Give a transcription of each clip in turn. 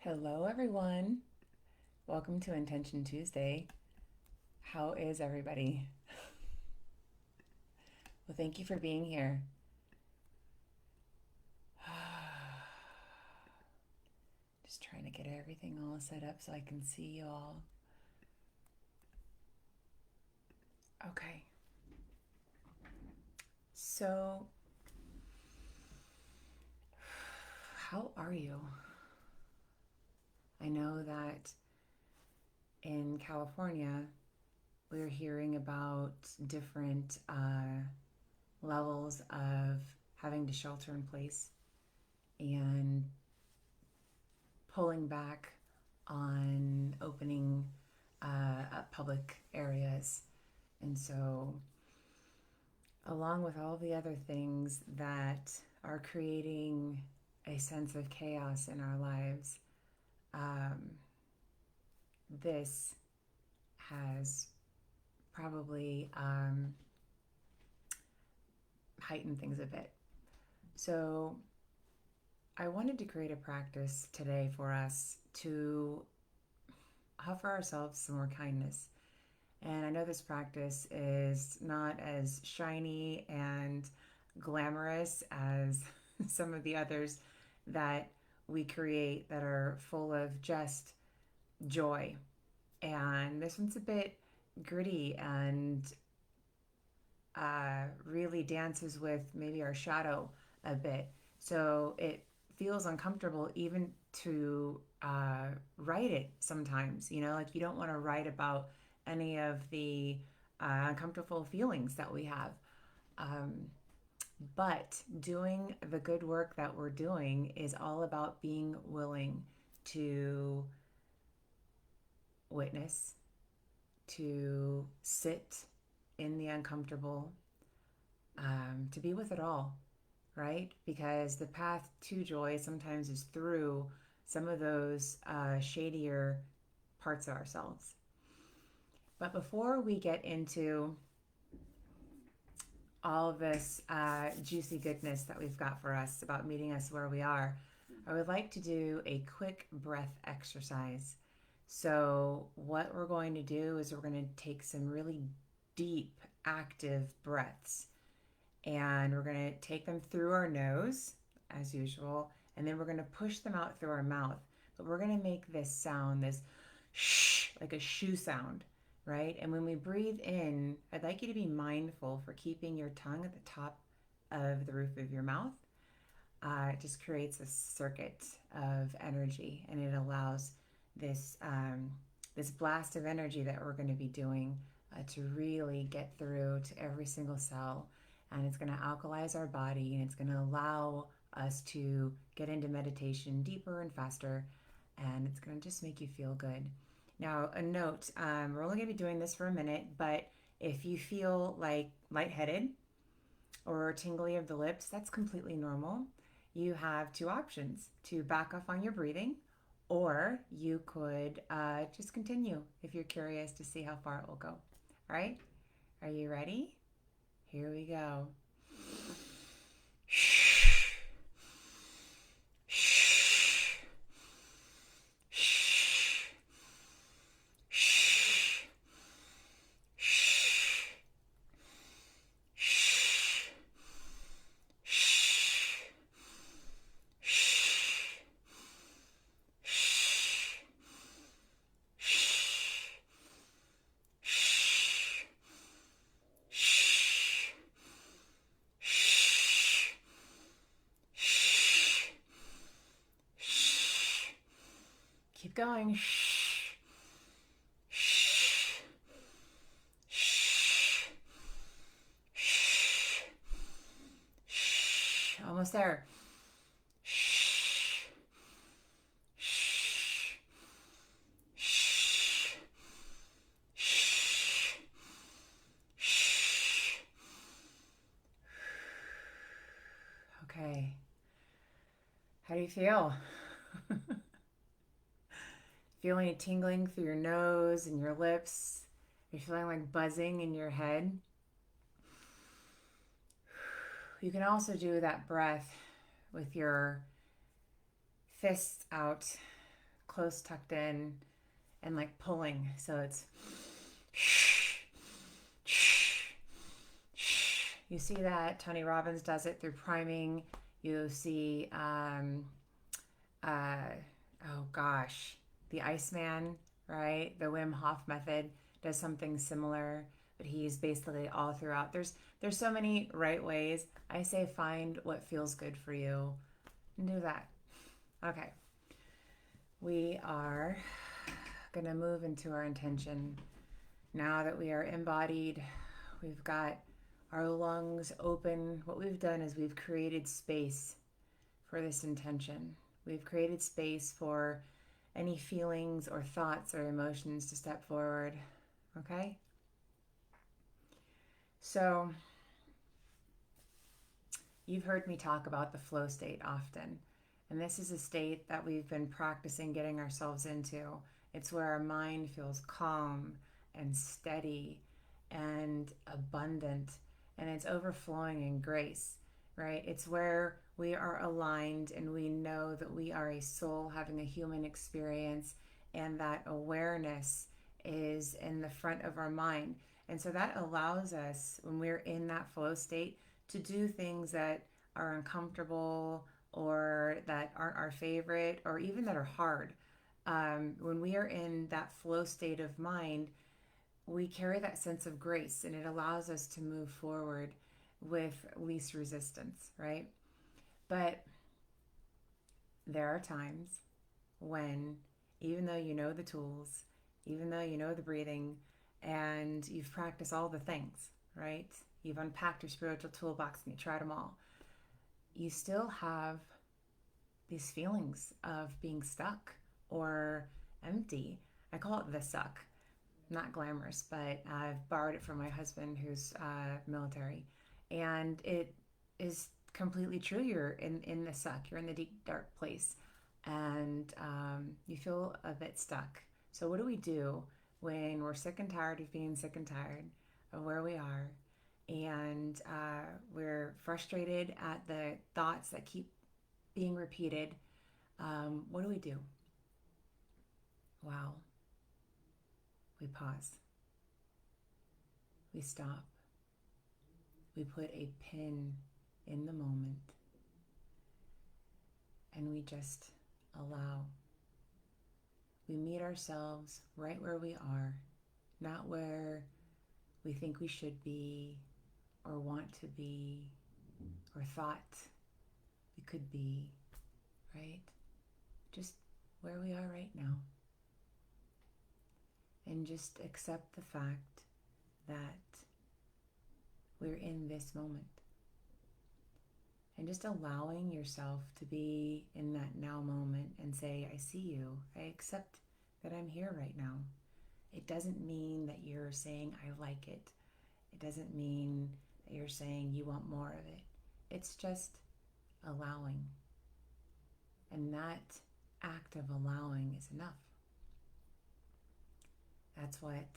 Hello, everyone. Welcome to Intention Tuesday. How is everybody? Well, thank you for being here. Just trying to get everything all set up so I can see you all. Okay. So, how are you? I know that in California, we're hearing about different levels of having to shelter in place and pulling back on opening up public areas. And so, along with all the other things that are creating a sense of chaos in our lives, um, this has probably heightened things a bit. So, I wanted to create a practice today for us to offer ourselves some more kindness. And I know this practice is not as shiny and glamorous as some of the others that we create that are full of just joy. And this one's a bit gritty and really dances with maybe our shadow a bit. So it feels uncomfortable even to write it sometimes. Like you don't want to write about any of the uncomfortable feelings that we have. Um, but doing the good work that we're doing is all about being willing to witness, to sit in the uncomfortable, to be with it all, right? Because the path to joy sometimes is through some of those shadier parts of ourselves. But before we get into all of this juicy goodness that we've got for us about meeting us where we are, I would like to do a quick breath exercise. So, what we're going to do is we're going to take some really deep, active breaths, and we're going to take them through our nose, as usual, and then we're going to push them out through our mouth. But we're going to make this sound, this shh, like a shoe sound, right? And when we breathe in, I'd like you to be mindful for keeping your tongue at the top of the roof of your mouth. It just creates a circuit of energy, and it allows this this blast of energy that we're going to be doing to really get through to every single cell, and it's going to alkalize our body, and it's going to allow us to get into meditation deeper and faster, and it's going to just make you feel good. Now, a note: we're only going to be doing this for a minute, but if you feel like lightheaded or tingly of the lips, that's completely normal. You have two options: to back off on your breathing, or you could just continue if you're curious to see how far it will go. All right? Are you ready? Here we go. Keep going. Shh. Shh. Shh. Shh. Shh. Almost there. Shh. Shh. Shh. Shh. Shh. Okay. How do you feel? Feel any tingling through your nose and your lips? Are you feeling like buzzing in your head? You can also do that breath with your fists out, close tucked in and like pulling. So it's shh, shh, shh. You see that Tony Robbins does it through priming. You see, uh, oh gosh, the Iceman, right? The Wim Hof method does something similar, but he's basically all throughout. There's so many right ways. I say find what feels good for you and do that. Okay, we are gonna move into our intention. Now that we are embodied, we've got our lungs open. What we've done is we've created space for this intention. We've created space for any feelings or thoughts or emotions to step forward. Okay? So, you've heard me talk about the flow state often. And this is a state that we've been practicing getting ourselves into. It's where our mind feels calm and steady and abundant, and it's overflowing in grace, right? It's where we are aligned and we know that we are a soul having a human experience, and that awareness is in the front of our mind. And so that allows us, when we're in that flow state, to do things that are uncomfortable or that aren't our favorite or even that are hard. When we are in that flow state of mind, we carry that sense of grace, and it allows us to move forward with least resistance, right? But there are times when, even though you know the tools, even though you know the breathing, and you've practiced all the things, right? You've unpacked your spiritual toolbox and you tried them all. You still have these feelings of being stuck or empty. I call it the suck. Not glamorous, but I've borrowed it from my husband who's military. And it is completely true. You're in the suck, you're in the deep, dark place, and you feel a bit stuck. So, what do we do when we're sick and tired of being sick and tired of where we are? And we're frustrated at the thoughts that keep being repeated. What do we do? Wow. We pause. We stop. We put a pin in the moment, and we just allow. We meet ourselves right where we are, not where we think we should be or want to be or thought we could be, right? Just where we are right now. And just accept the fact that we're in this moment. And just allowing yourself to be in that now moment and say, I see you. I accept that I'm here right now. It doesn't mean that you're saying, I like it. It doesn't mean that you're saying you want more of it. It's just allowing. And that act of allowing is enough. That's what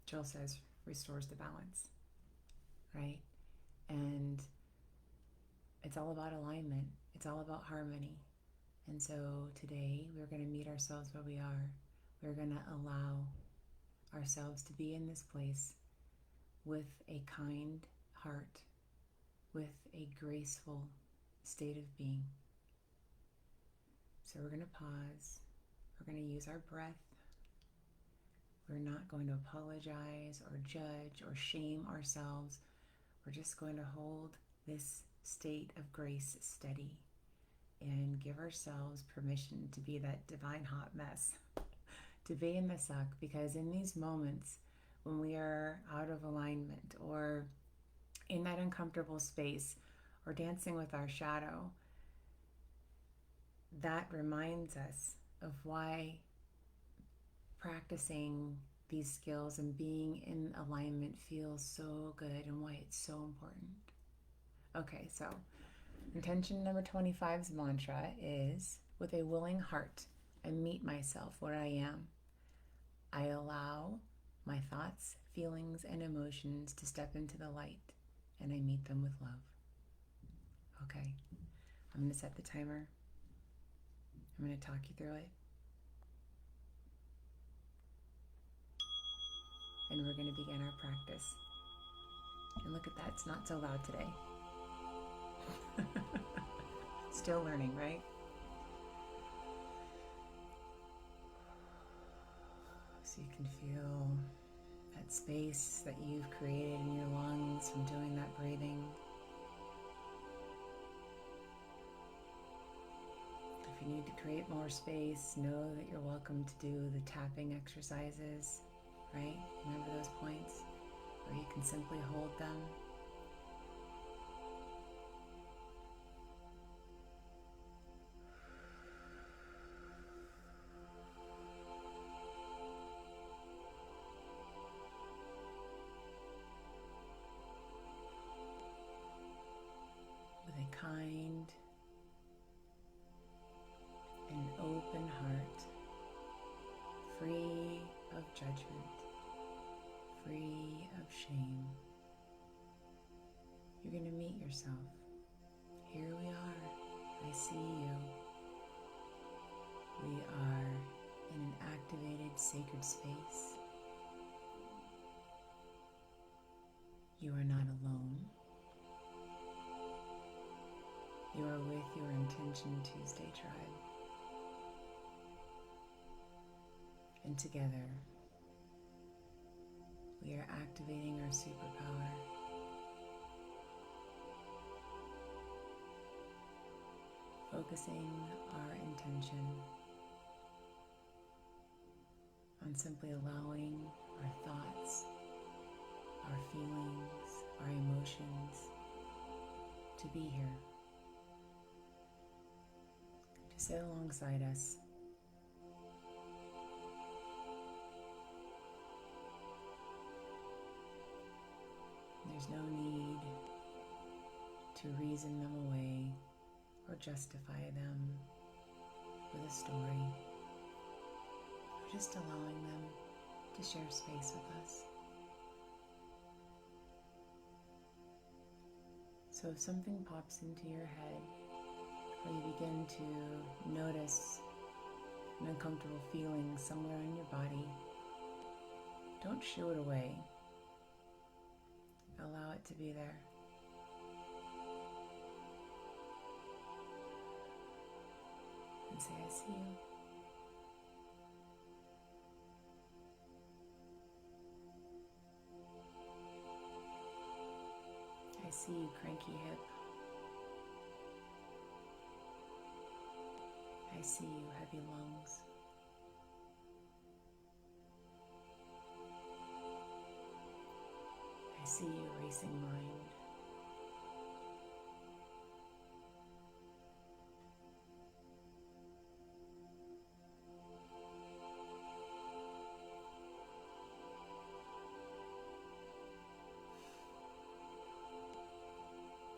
Jill says restores the balance, right? And it's all about alignment. It's all about harmony. And so today we're going to meet ourselves where we are. We're going to allow ourselves to be in this place with a kind heart, with a graceful state of being. So we're going to pause. We're going to use our breath. We're not going to apologize or judge or shame ourselves. We're just going to hold this state of grace steady and give ourselves permission to be that divine hot mess, to be in the suck, because in these moments when we are out of alignment or in that uncomfortable space or dancing with our shadow, that reminds us of why practicing these skills and being in alignment feels so good and why it's so important. Okay, so intention number 25's mantra is, with a willing heart, I meet myself where I am. I allow my thoughts, feelings, and emotions to step into the light, and I meet them with love. Okay, I'm going to set the timer. I'm going to talk you through it. And we're going to begin our practice. And look at that, it's not so loud today. Still learning, right? So you can feel that space that you've created in your lungs from doing that breathing. If you need to create more space, know that you're welcome to do the tapping exercises, right? Remember those points where you can simply hold them. With a kind and open heart, free of judgment, free of shame. You're going to meet yourself. Here we are. I see you. We are in an activated sacred space. You are not alone. You are with your Intention Tuesday tribe. And together, we are activating our superpower. Focusing our intention on simply allowing our thoughts, our feelings, our emotions to be here, to sit alongside us. There's no need to reason them away or justify them with a story. We're just allowing them to share space with us. So if something pops into your head, or you begin to notice an uncomfortable feeling somewhere in your body, don't shoo it away. Allow it to be there. And say, I see you. I see you, cranky hip. I see you, heavy lungs. I see you, racing mind.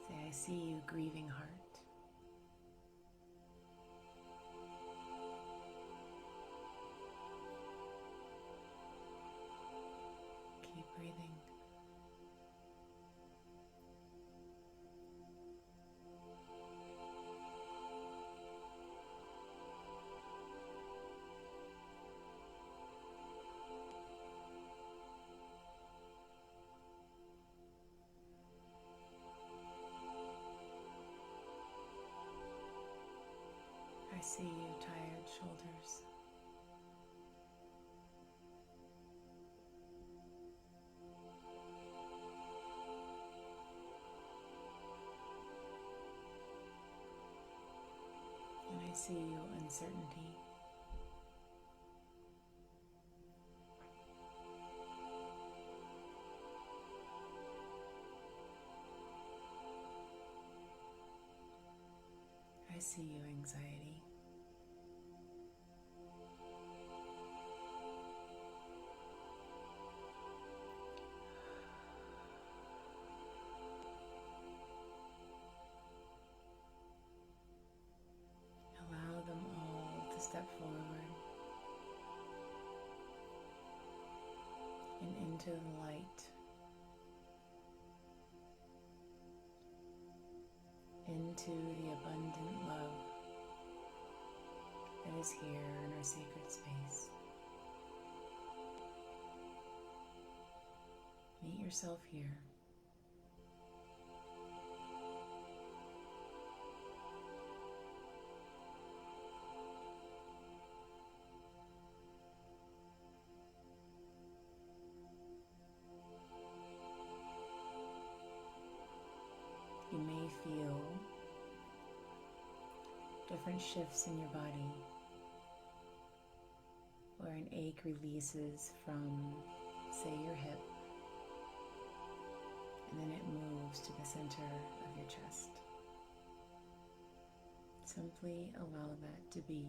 Say, I see you, grieving heart. Keep breathing. I see you, tired shoulders. And I see you, uncertainty. I see you, anxiety. Allow them all to step forward and into the light, into the abundant love is here in our sacred space. Meet yourself here. You may feel different shifts in your body, where an ache releases from, say, your hip, and then it moves to the center of your chest. Simply allow that to be.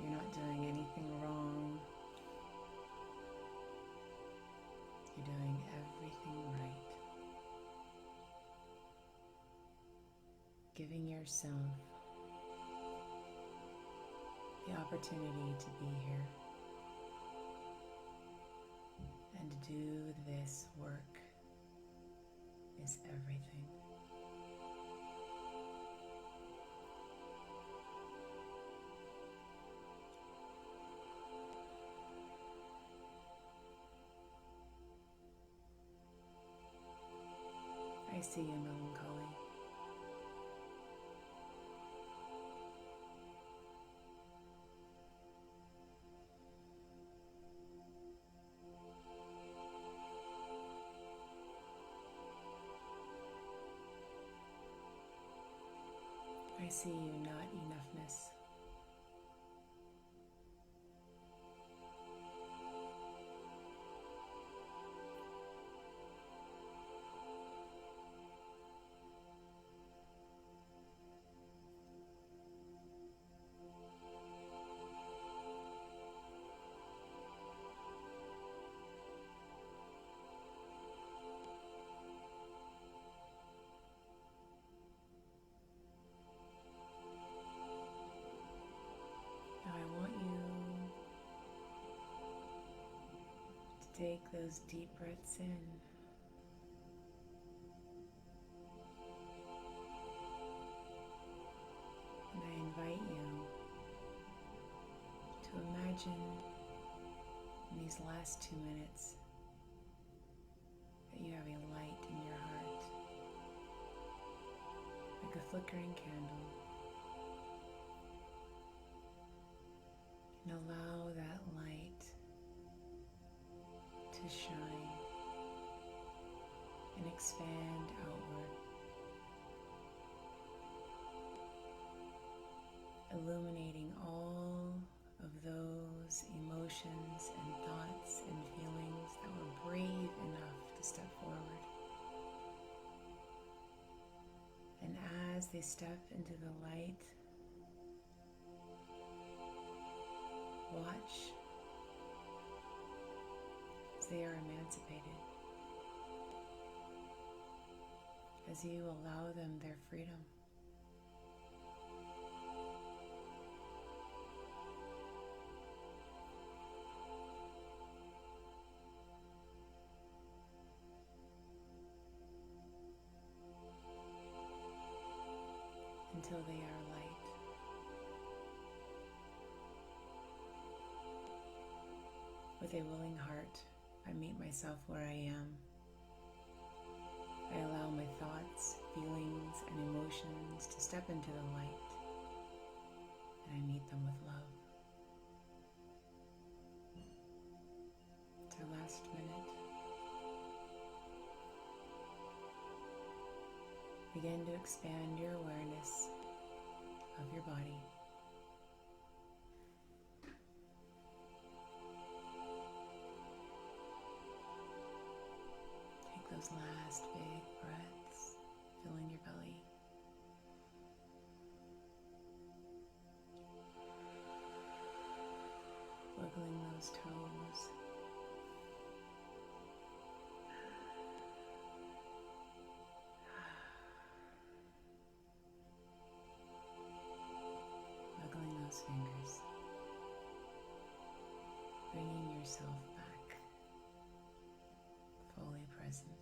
You're not doing anything wrong. You're doing everything right. Giving yourself the opportunity to be here and to do this work is everything. I see you, melancholy. I see you, not enoughness. Now I want you to take those deep breaths in. And I invite you to imagine in these last 2 minutes that you have a light in your heart, like a flickering candle. And allow that light to shine and expand outward, illuminating all of those emotions and thoughts and feelings that were brave enough to step forward. And as they step into the light, watch as they are emancipated, as you allow them their freedom. Until they are light. With a willing heart, I meet myself where I am. I allow my thoughts, feelings, and emotions to step into the light, and I meet them with love. It's our last minute. Begin to expand your awareness of your body. Take those last big breaths, filling your belly. Wiggling those toes. Wiggling those fingers. Bringing yourself back, fully present.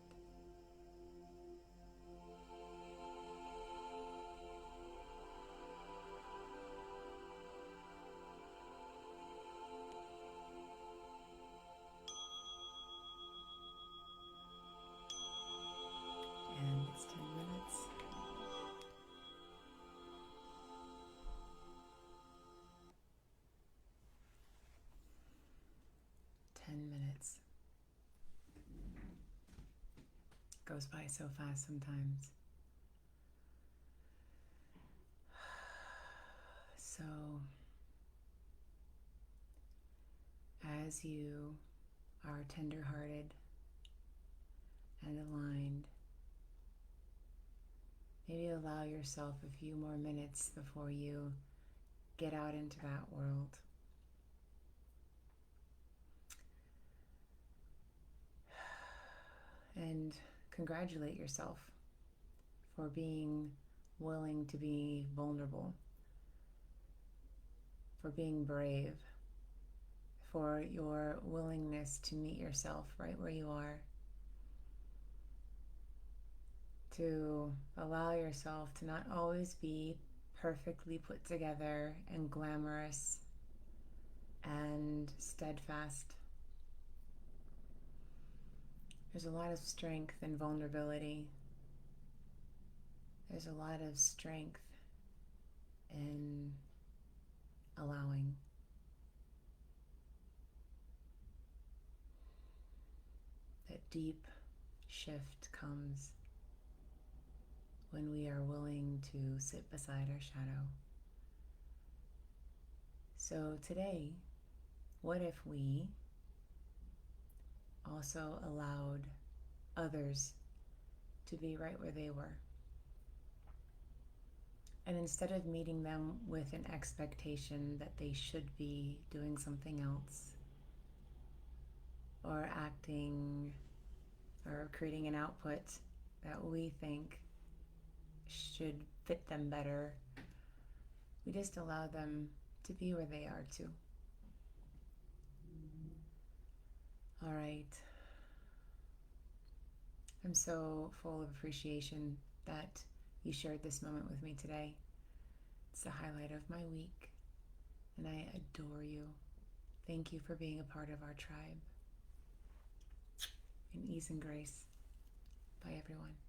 goes by so fast sometimes. So, as you are tender-hearted and aligned, maybe allow yourself a few more minutes before you get out into that world. And congratulate yourself for being willing to be vulnerable, for being brave, for your willingness to meet yourself right where you are, to allow yourself to not always be perfectly put together and glamorous and steadfast. There's a lot of strength in vulnerability. There's a lot of strength in allowing. That deep shift comes when we are willing to sit beside our shadow. So today, what if we also allowed others to be right where they were? And instead of meeting them with an expectation that they should be doing something else, or acting or creating an output that we think should fit them better, we just allow them to be where they are too. All right. I'm so full of appreciation that you shared this moment with me today. It's the highlight of my week, and I adore you. Thank you for being a part of our tribe. In ease and grace. Bye, everyone.